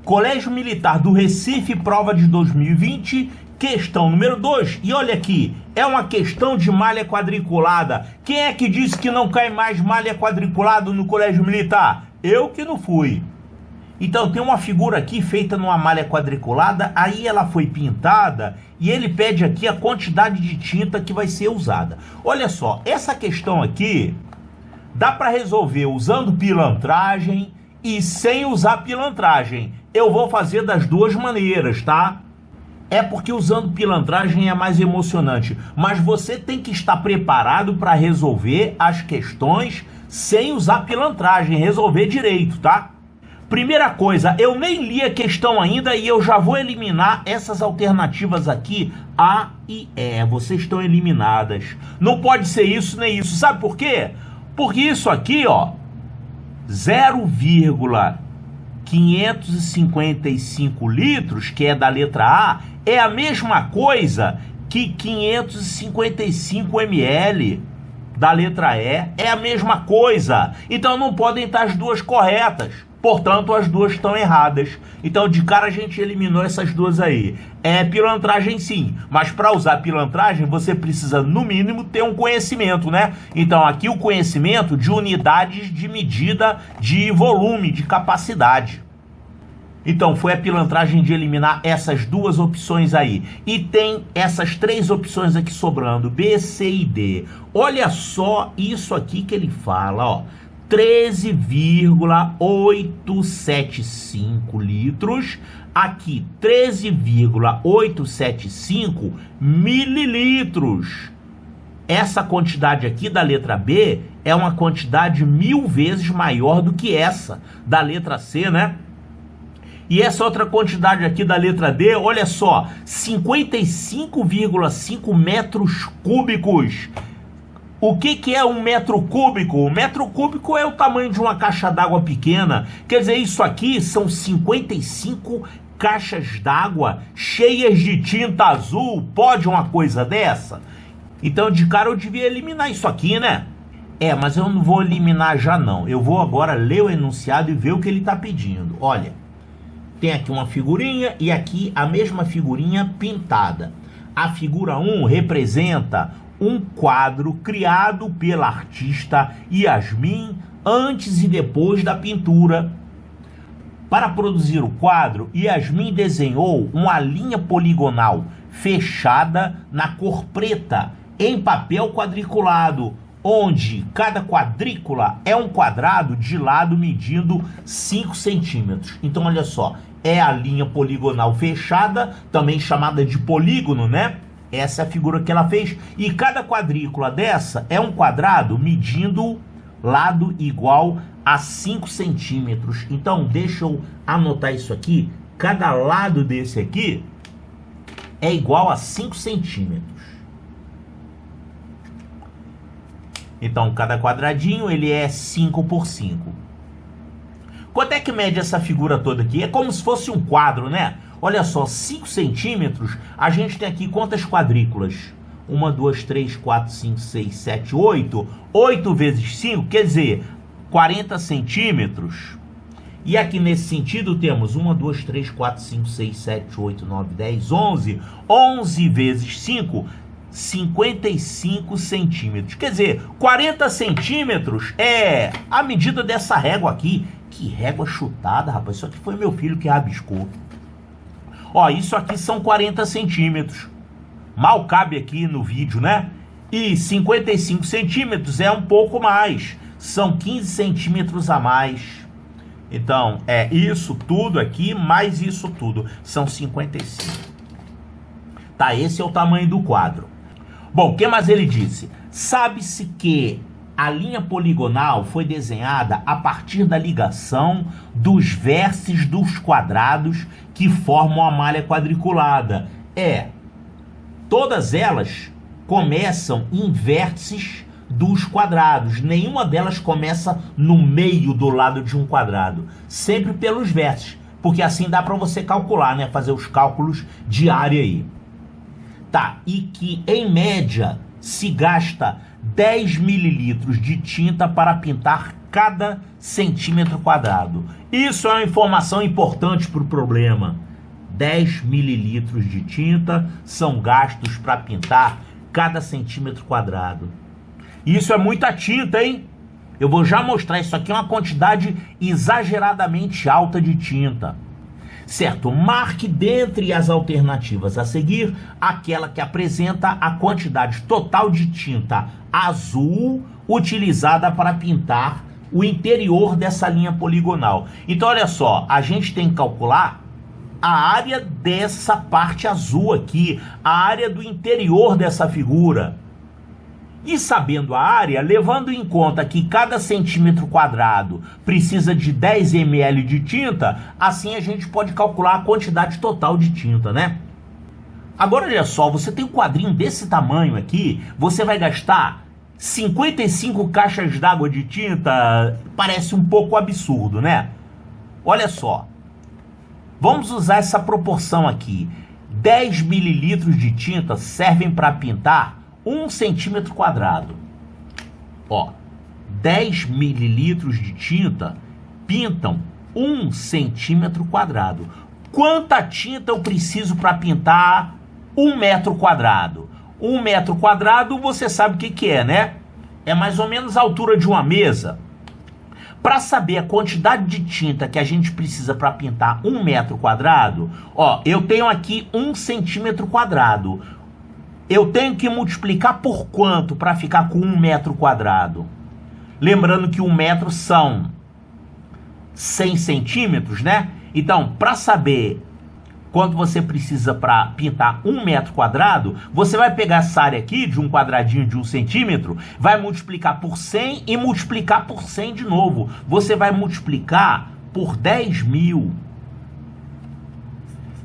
Colégio Militar do Recife, prova de 2020, questão número 2. E olha aqui, é uma questão de malha quadriculada. Quem é que disse que não cai mais malha quadriculada no Colégio Militar? Eu que não fui. Então tem uma figura aqui feita numa malha quadriculada, aí ela foi pintada e ele pede aqui a quantidade de tinta que vai ser usada. Olha só, essa questão aqui dá para resolver usando pilantragem e sem usar pilantragem. Eu vou fazer das duas maneiras, tá? É porque usando pilantragem é mais emocionante, mas você tem que estar preparado para resolver as questões sem usar pilantragem, resolver direito, tá? Primeira coisa, eu nem li a questão ainda e eu já vou eliminar essas alternativas aqui, A e E. Vocês estão eliminadas. Não pode ser isso nem isso. Sabe por quê? Porque isso aqui, ó, 0,555 litros, que é da letra A, é a mesma coisa que 555 ml da letra E. É a mesma coisa. Então não podem estar as duas corretas. Portanto, as duas estão erradas. Então, de cara, a gente eliminou essas duas aí. É pilantragem sim, mas para usar pilantragem, você precisa, no mínimo, ter um conhecimento, né? Então, aqui o conhecimento de unidades de medida de volume, de capacidade. Então, foi a pilantragem de eliminar essas duas opções aí. E tem essas três opções aqui sobrando, B, C e D. Olha só isso aqui que ele fala, ó. 13,875 litros, aqui 13,875 mililitros. Essa quantidade aqui da letra B é uma quantidade 1000 vezes maior do que essa da letra C, né? E essa outra quantidade aqui da letra D, olha só, 55,5 metros cúbicos. O que é um metro cúbico? O metro cúbico é o tamanho de uma caixa d'água pequena. Quer dizer, isso aqui são 55 caixas d'água cheias de tinta azul. Pode uma coisa dessa? Então, de cara, eu devia eliminar isso aqui, né? É, mas eu não vou eliminar já não. Eu vou agora ler o enunciado e ver o que ele está pedindo. Olha, tem aqui uma figurinha e aqui a mesma figurinha pintada. A figura 1 representa um quadro criado pela artista Yasmin antes e depois da pintura. Para produzir o quadro, Yasmin desenhou uma linha poligonal fechada na cor preta, em papel quadriculado, onde cada quadrícula é um quadrado de lado medindo 5 centímetros. Então, olha só, é a linha poligonal fechada, também chamada de polígono, né? Essa é a figura que ela fez. E cada quadrícula dessa é um quadrado medindo lado igual a 5 centímetros. Então, deixa eu anotar isso aqui. Cada lado desse aqui é igual a 5 centímetros. Então, cada quadradinho ele é 5 por 5. Quanto é que mede essa figura toda aqui? É como se fosse um quadro, né? Olha só, 5 centímetros, a gente tem aqui quantas quadrículas? 1, 2, 3, 4, 5, 6, 7, 8. 8 vezes 5, quer dizer, 40 centímetros. E aqui nesse sentido temos 1, 2, 3, 4, 5, 6, 7, 8, 9, 10, 11. 11 vezes 5, 55 centímetros. Quer dizer, 40 centímetros é a medida dessa régua aqui. Que régua chutada, rapaz. Isso aqui foi meu filho que rabiscou. Ó, isso aqui são 40 centímetros. Mal cabe aqui no vídeo, né? E 55 centímetros é um pouco mais. São 15 centímetros a mais. Então, é isso tudo aqui, mais isso tudo. São 55. Tá, esse é o tamanho do quadro. Bom, o que mais ele disse? Sabe-se que a linha poligonal foi desenhada a partir da ligação dos vértices dos quadrados que formam a malha quadriculada. Todas elas começam em vértices dos quadrados. Nenhuma delas começa no meio do lado de um quadrado. Sempre pelos vértices, porque assim dá para você calcular, né? Fazer os cálculos de área aí. Tá, e que em média se gasta 10 mililitros de tinta para pintar cada centímetro quadrado. Isso é uma informação importante para o problema. 10 mililitros de tinta são gastos para pintar cada centímetro quadrado. Isso é muita tinta, hein? Eu vou já mostrar, isso aqui é uma quantidade exageradamente alta de tinta. Certo, marque dentre as alternativas a seguir aquela que apresenta a quantidade total de tinta azul utilizada para pintar o interior dessa linha poligonal. Então, olha só, a gente tem que calcular a área dessa parte azul aqui, a área do interior dessa figura. E sabendo a área, levando em conta que cada centímetro quadrado precisa de 10 ml de tinta, assim a gente pode calcular a quantidade total de tinta, né? Agora, olha só, você tem um quadrinho desse tamanho aqui, você vai gastar 55 caixas d'água de tinta, parece um pouco absurdo, né? Olha só, vamos usar essa proporção aqui. 10 mililitros de tinta servem para pintar 1 centímetro quadrado. Ó, 10 mililitros de tinta pintam 1 centímetro quadrado. Quanta tinta eu preciso para pintar 1 metro quadrado? 1 metro quadrado, você sabe o que é, né? É mais ou menos a altura de uma mesa. Para saber a quantidade de tinta que a gente precisa para pintar 1 metro quadrado, ó, eu tenho aqui 1 centímetro quadrado. Eu tenho que multiplicar por quanto para ficar com 1 metro quadrado? Lembrando que 1 metro são 100 centímetros, né? Então, para saber quanto você precisa para pintar 1 metro quadrado, você vai pegar essa área aqui de um quadradinho de 1 centímetro, vai multiplicar por 100 e multiplicar por 100 de novo. Você vai multiplicar por 10 mil.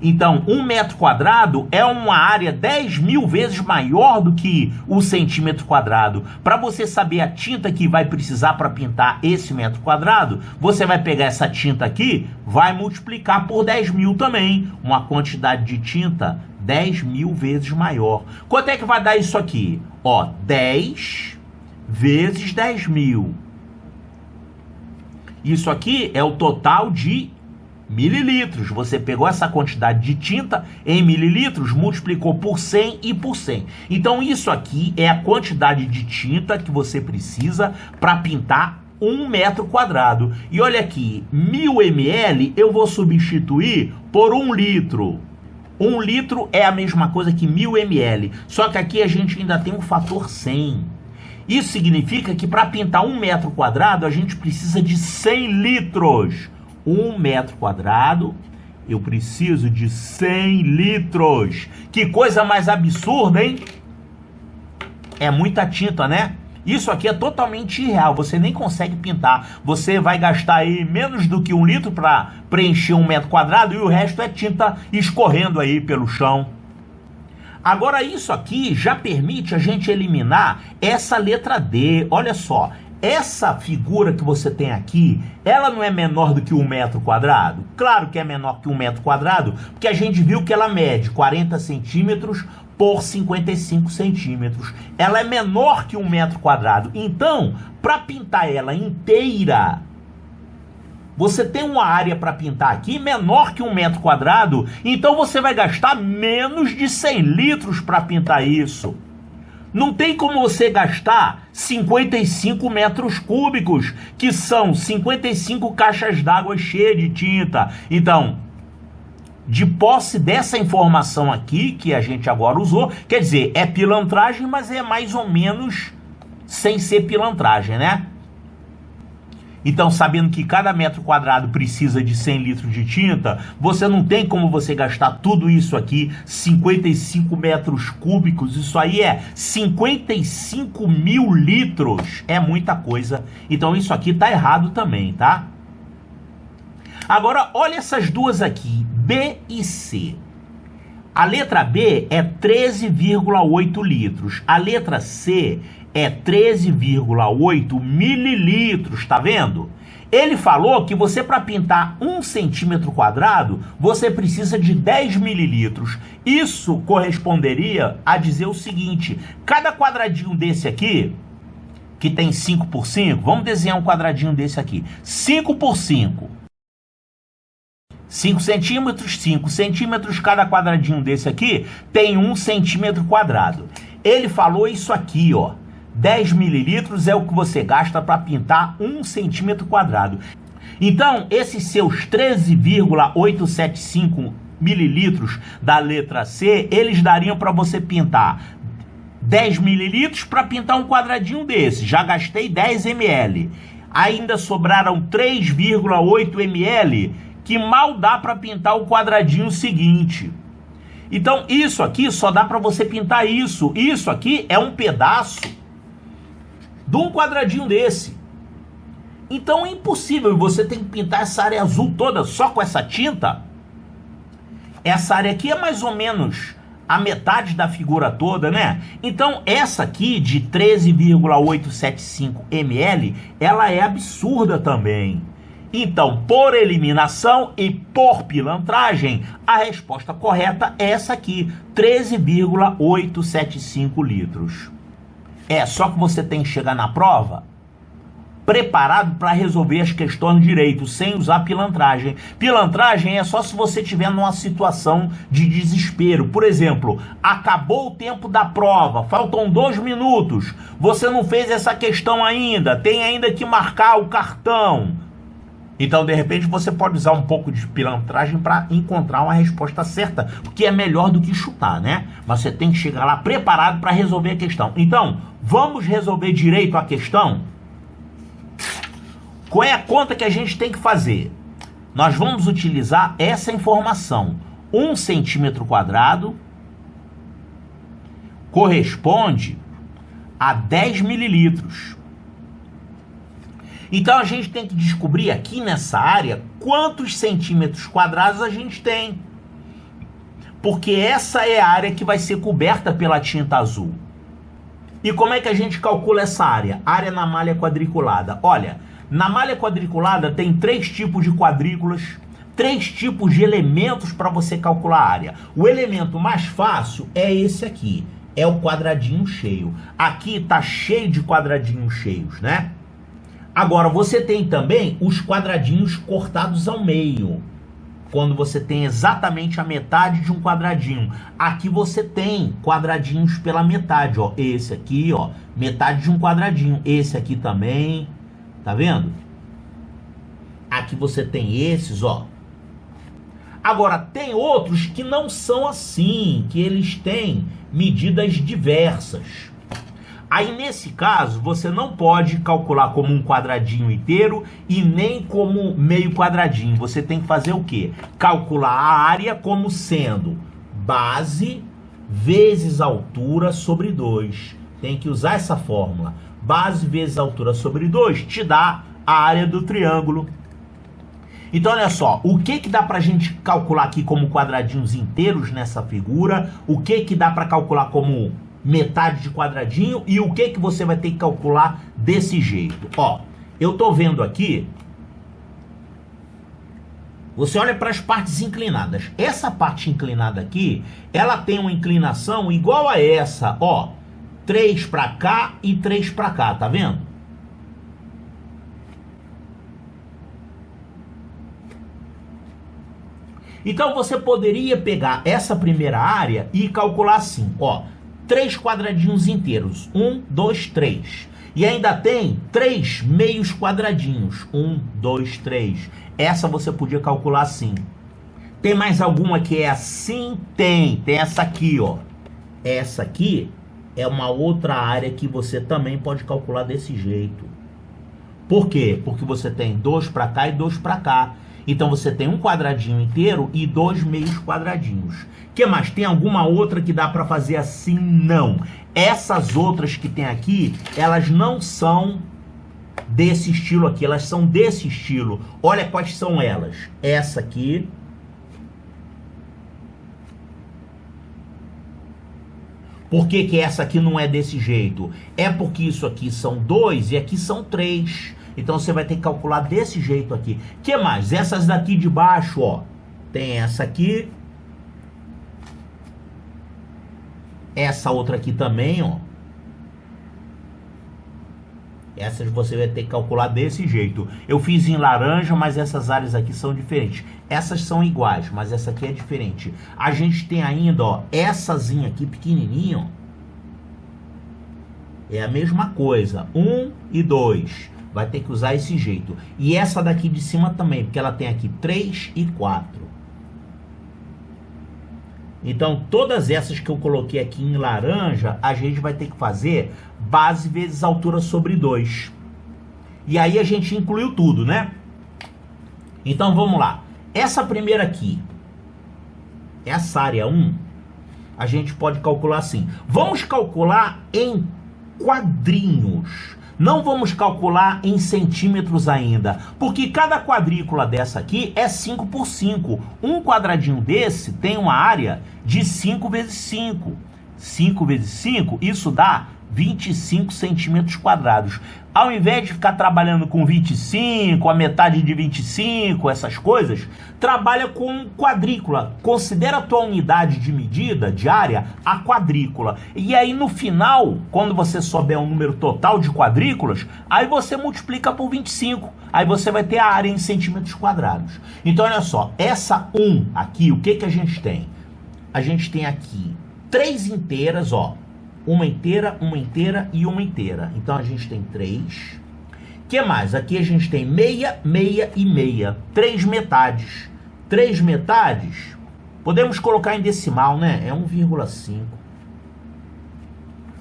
Então, 1 metro quadrado é uma área 10 mil vezes maior do que o centímetro quadrado. Para você saber a tinta que vai precisar para pintar esse metro quadrado, você vai pegar essa tinta aqui, vai multiplicar por 10 mil também. Uma quantidade de tinta 10 mil vezes maior. Quanto é que vai dar isso aqui? Ó, 10 vezes 10 mil. Isso aqui é o total de mililitros. Você pegou essa quantidade de tinta em mililitros, multiplicou por 100 e por 100. Então isso aqui é a quantidade de tinta que você precisa para pintar 1 metro quadrado. E olha aqui, 1000 ml eu vou substituir por 1 litro. 1 litro é a mesma coisa que 1000 ml, só que aqui a gente ainda tem um fator 100. Isso significa que para pintar 1 metro quadrado a gente precisa de 100 litros. 1 metro quadrado, eu preciso de 100 litros. Que coisa mais absurda, hein? É muita tinta, né? Isso aqui é totalmente irreal, você nem consegue pintar. Você vai gastar aí menos do que 1 litro para preencher 1 metro quadrado e o resto é tinta escorrendo aí pelo chão. Agora isso aqui já permite a gente eliminar essa letra D. Olha só, essa figura que você tem aqui, ela não é menor do que 1 metro quadrado? Claro que é menor que 1 metro quadrado, porque a gente viu que ela mede 40 centímetros por 55 centímetros. Ela é menor que 1 metro quadrado. Então, para pintar ela inteira, você tem uma área para pintar aqui menor que 1 metro quadrado, então você vai gastar menos de 100 litros para pintar isso. Não tem como você gastar 55 metros cúbicos, que são 55 caixas d'água cheias de tinta. Então, de posse dessa informação aqui, que a gente agora usou, quer dizer, é pilantragem, mas é mais ou menos sem ser pilantragem, né? Então, sabendo que cada metro quadrado precisa de 100 litros de tinta, você não tem como você gastar tudo isso aqui, 55 metros cúbicos, isso aí é 55 mil litros, é muita coisa. Então, isso aqui tá errado também, tá? Agora, olha essas duas aqui, B e C. A letra B é 13,8 litros, a letra C é 13,8 mililitros, tá vendo? Ele falou que você, para pintar 1 centímetro quadrado, você precisa de 10 mililitros. Isso corresponderia a dizer o seguinte: cada quadradinho desse aqui, que tem 5 por 5, vamos desenhar um quadradinho desse aqui. 5 por 5. 5 centímetros, 5 centímetros, cada quadradinho desse aqui tem 1 centímetro quadrado. Ele falou isso aqui, ó. 10 mililitros é o que você gasta para pintar 1 centímetro quadrado. Então, esses seus 13,875 mililitros da letra C, eles dariam para você pintar 10 mililitros para pintar um quadradinho desse. Já gastei 10 ml. Ainda sobraram 3,8 ml, que mal dá para pintar o quadradinho seguinte. Então, isso aqui só dá para você pintar isso. Isso aqui é um pedaço de um quadradinho desse. Então, é impossível. Você tem que pintar essa área azul toda só com essa tinta. Essa área aqui é mais ou menos a metade da figura toda, né? Então, essa aqui de 13,875 ml, ela é absurda também. Então, por eliminação e por pilantragem, a resposta correta é essa aqui, 13,875 litros. Só que você tem que chegar na prova preparado para resolver as questões direito, sem usar pilantragem. Pilantragem é só se você estiver numa situação de desespero. Por exemplo, acabou o tempo da prova, faltam 2 minutos, você não fez essa questão ainda, tem ainda que marcar o cartão. Então, de repente, você pode usar um pouco de pilantragem para encontrar uma resposta certa, o que é melhor do que chutar, né? Mas você tem que chegar lá preparado para resolver a questão. Então, vamos resolver direito a questão? Qual é a conta que a gente tem que fazer? Nós vamos utilizar essa informação. 1 centímetro quadrado corresponde a 10 mililitros. Então, a gente tem que descobrir aqui nessa área quantos centímetros quadrados a gente tem. Porque essa é a área que vai ser coberta pela tinta azul. E como é que a gente calcula essa área? Área na malha quadriculada. Olha, na malha quadriculada tem 3 tipos de quadrículas, 3 tipos de elementos para você calcular a área. O elemento mais fácil é esse aqui, é o quadradinho cheio. Aqui está cheio de quadradinhos cheios, né? Agora, você tem também os quadradinhos cortados ao meio. Quando você tem exatamente a metade de um quadradinho. Aqui você tem quadradinhos pela metade, ó. Esse aqui, ó, metade de um quadradinho. Esse aqui também, tá vendo? Aqui você tem esses, ó. Agora, tem outros que não são assim, que eles têm medidas diversas. Aí, nesse caso, você não pode calcular como um quadradinho inteiro e nem como meio quadradinho. Você tem que fazer o quê? Calcular a área como sendo base vezes altura sobre 2. Tem que usar essa fórmula. Base vezes altura sobre 2 te dá a área do triângulo. Então, olha só, o que dá pra gente calcular aqui como quadradinhos inteiros nessa figura? O que dá pra calcular como metade de quadradinho e o que você vai ter que calcular desse jeito? Ó, eu tô vendo aqui, você olha para as partes inclinadas. Essa parte inclinada aqui, ela tem uma inclinação igual a essa, ó, 3 para cá e 3 para cá, tá vendo? Então você poderia pegar essa primeira área e calcular assim, ó, 3 quadradinhos inteiros, 1, 2, 3. E ainda tem 3 meios quadradinhos, 1, 2, 3. Essa você podia calcular assim. Tem mais alguma que é assim? Tem essa aqui, ó. Essa aqui é uma outra área que você também pode calcular desse jeito. Por quê? Porque você tem 2 para cá e 2 para cá. Então você tem um quadradinho inteiro e 2 meios quadradinhos. Que mais? Tem alguma outra que dá para fazer assim? Não. Essas outras que tem aqui, elas não são desse estilo aqui, elas são desse estilo. Olha quais são elas. Essa aqui. Por que essa aqui não é desse jeito? É porque isso aqui são 2 e aqui são 3. Então você vai ter que calcular desse jeito aqui. Que mais? Essas daqui de baixo, ó. Tem essa aqui. Essa outra aqui também, ó. Essas você vai ter que calcular desse jeito. Eu fiz em laranja, mas essas áreas aqui são diferentes. Essas são iguais, mas essa aqui é diferente. A gente tem ainda, ó,essazinha aqui pequenininha, ó. É a mesma coisa. 1 e 2. Vai ter que usar esse jeito. E essa daqui de cima também, porque ela tem aqui 3 e 4. Então, todas essas que eu coloquei aqui em laranja, a gente vai ter que fazer base vezes altura sobre 2. E aí a gente incluiu tudo, né? Então, vamos lá. Essa primeira aqui, essa área 1, a gente pode calcular assim. Vamos calcular em quadrinhos. Não vamos calcular em centímetros ainda, porque cada quadrícula dessa aqui é 5 por 5. Um quadradinho desse tem uma área de 5 vezes 5. 5 vezes 5, isso dá 25 centímetros quadrados. Ao invés de ficar trabalhando com 25, a metade de 25, essas coisas, trabalha com quadrícula. Considera a tua unidade de medida, de área, a quadrícula. E aí no final, quando você souber o número total de quadrículas, aí você multiplica por 25. Aí você vai ter a área em centímetros quadrados. Então olha só, essa 1 aqui, o que a gente tem? A gente tem aqui 3 inteiras, ó. Uma inteira e uma inteira. Então a gente tem 3. Que mais? Aqui a gente tem meia, meia e meia. 3 metades. 3 metades, podemos colocar em decimal, né? É 1,5.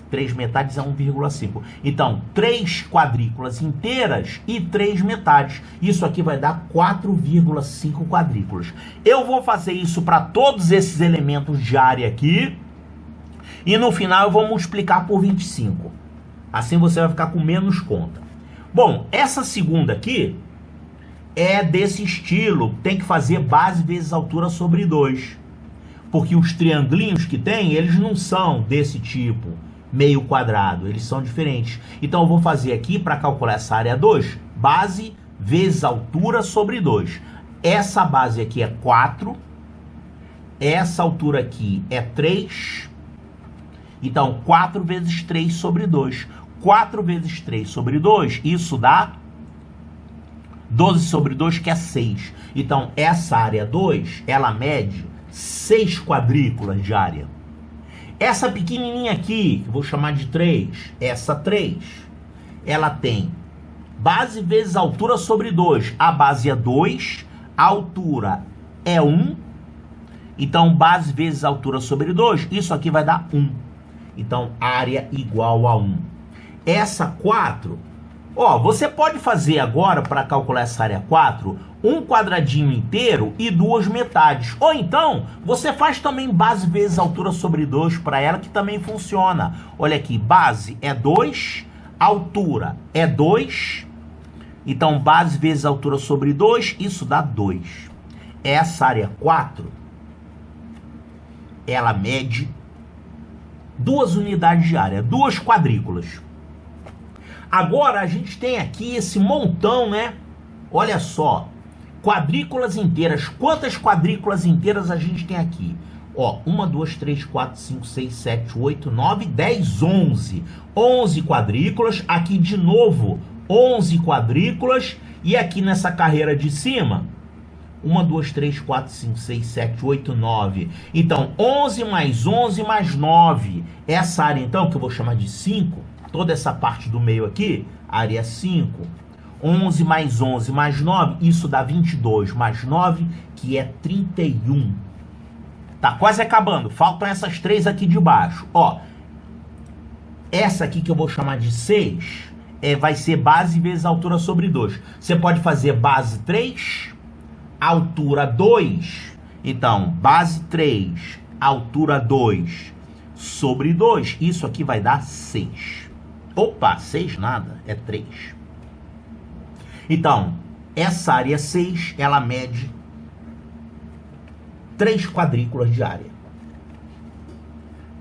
3 metades é 1,5. Então, 3 quadrículas inteiras e 3 metades. Isso aqui vai dar 4,5 quadrículas. Eu vou fazer isso para todos esses elementos de área aqui. E no final eu vou multiplicar por 25. Assim você vai ficar com menos conta. Bom, essa segunda aqui é desse estilo. Tem que fazer base vezes altura sobre 2. Porque os triangulinhos que tem, eles não são desse tipo, meio quadrado. Eles são diferentes. Então eu vou fazer aqui, para calcular essa área 2, base vezes altura sobre 2. Essa base aqui é 4. Essa altura aqui é 3. Então, 4 vezes 3 sobre 2. 4 vezes 3 sobre 2, isso dá 12 sobre 2, que é 6. Então, essa área 2, ela mede 6 quadrículas de área. Essa pequenininha aqui, que eu vou chamar de 3, essa 3, ela tem base vezes altura sobre 2. A base é 2, a altura é 1. Então, base vezes altura sobre 2, isso aqui vai dar 1. Então, área igual a 1. Essa 4, ó, você pode fazer agora, para calcular essa área 4, um quadradinho inteiro e 2 metades. Ou então, você faz também base vezes altura sobre 2 para ela, que também funciona. Olha aqui, base é 2, altura é 2. Então, base vezes altura sobre 2, isso dá 2. Essa área 4, ela mede 2 unidades de área, 2 quadrículas. Agora a gente tem aqui esse montão, né? Olha só, quadrículas inteiras. Quantas quadrículas inteiras a gente tem aqui? Ó, 1, 2, 3, 4, 5, 6, 7, 8, 9, 10, 11. 11 quadrículas. Aqui de novo, 11 quadrículas. E aqui nessa carreira de cima, 1, 2, 3, 4, 5, 6, 7, 8, 9. Então, 11 mais 11 mais 9. Essa área, então, que eu vou chamar de 5, toda essa parte do meio aqui, área 5. 11 mais 11 mais 9, isso dá 22. Mais 9, que é 31. Tá quase acabando. Faltam essas 3 aqui de baixo. Ó, essa aqui que eu vou chamar de 6, vai ser base vezes altura sobre 2. Você pode fazer base 3... altura 2, então, base 3, altura 2, sobre 2, isso aqui vai dar 6. Opa, 6 nada, é 3. Então, essa área 6, ela mede 3 quadrículas de área.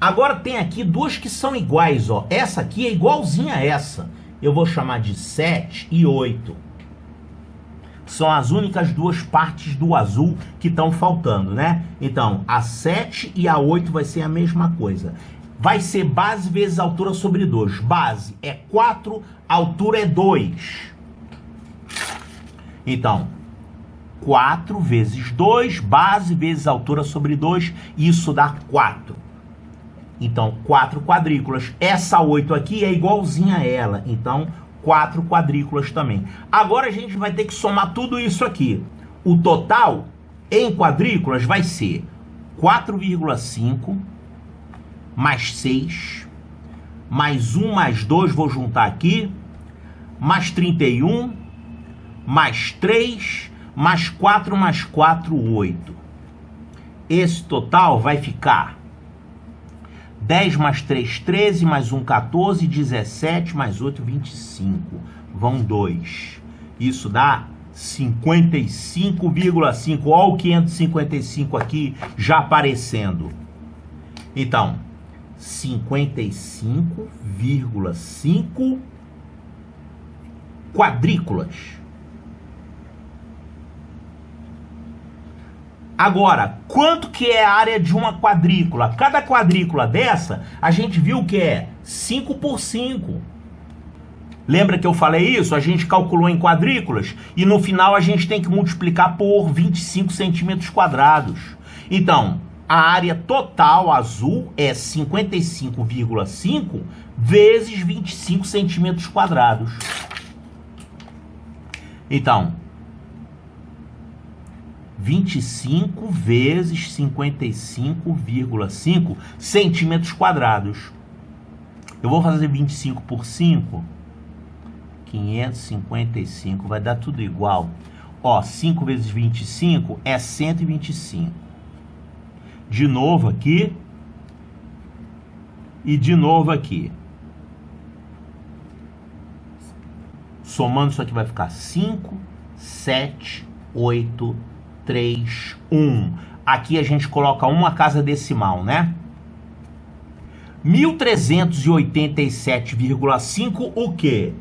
Agora tem aqui 2 que são iguais, ó. Essa aqui é igualzinha a essa. Eu vou chamar de 7 e 8. São as únicas 2 partes do azul que estão faltando, né? Então, a 7 e a 8 vai ser a mesma coisa. vai ser base vezes altura sobre 2. Base é 4, altura é 2. Então, 4 vezes 2, base vezes altura sobre 2, isso dá 4. Então, 4 quadrículas. Essa 8 aqui é igualzinha a ela, então 4 quadrículas também. Agora a gente vai ter que somar tudo isso aqui. O total em quadrículas vai ser 4,5 mais 6, mais 1 mais 2, vou juntar aqui, mais 31, mais 3, mais 4 mais 4, 8. Esse total vai ficar 10 mais 3, 13, mais 1, 14, 17, mais 8, 25. Vão 2. Isso dá 55,5. Olha o 555 aqui já aparecendo. Então, 55,5 quadrículas. Agora, quanto que é a área de uma quadrícula? Cada quadrícula dessa, a gente viu que é 5 por 5. Lembra que eu falei isso? A gente calculou em quadrículas e no final a gente tem que multiplicar por 25 centímetros quadrados. Então, a área total azul é 55,5 vezes 25 centímetros quadrados. Então, 25 vezes 55,5 centímetros quadrados. Eu vou fazer 25 por 5. 555. Vai dar tudo igual. Ó, 5 vezes 25 é 125. De novo aqui. E de novo aqui. Somando isso aqui vai ficar 5, 7, 8, 3, 1. Aqui a gente coloca uma casa decimal, né? 1387,5 o quê?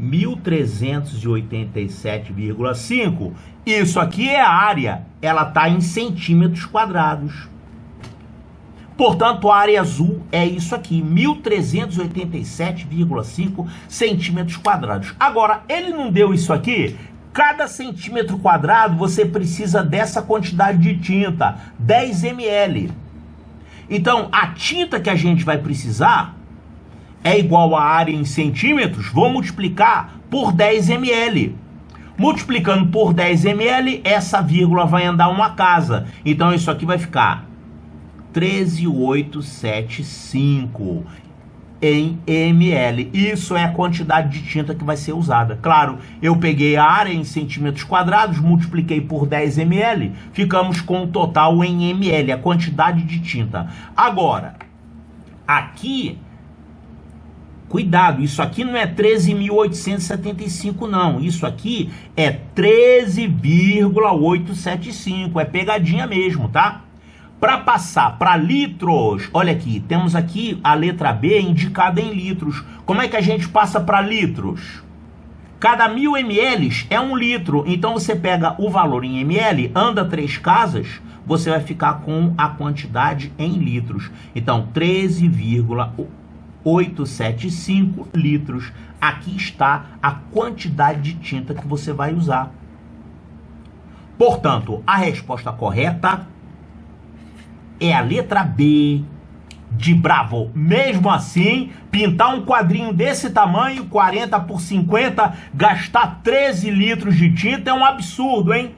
1387,5. Isso aqui é a área. Ela está em centímetros quadrados. Portanto, a área azul é isso aqui, 1387,5 centímetros quadrados. Agora, ele não deu isso aqui? Cada centímetro quadrado você precisa dessa quantidade de tinta, 10 ml. Então, a tinta que a gente vai precisar é igual à área em centímetros, vou multiplicar por 10 ml. Multiplicando por 10 ml, essa vírgula vai andar uma casa. Então, isso aqui vai ficar 13,875 em ml. Isso é a quantidade de tinta que vai ser usada. Claro, eu peguei a área em centímetros quadrados, multipliquei por 10 ml, ficamos com o total em ml, a quantidade de tinta. Agora, aqui, cuidado, isso aqui não é 13.875 não, isso aqui é 13,875, é pegadinha mesmo, tá? Para passar para litros, olha aqui, temos aqui a letra B indicada em litros. Como é que a gente passa para litros? Cada 1000 ml é 1 litro, então você pega o valor em ml, anda 3 casas, você vai ficar com a quantidade em litros. Então, 13,875 litros. Aqui está a quantidade de tinta que você vai usar. Portanto, a resposta correta é a letra B de Bravo. Mesmo assim, pintar um quadrinho desse tamanho, 40 por 50, gastar 13 litros de tinta é um absurdo, hein?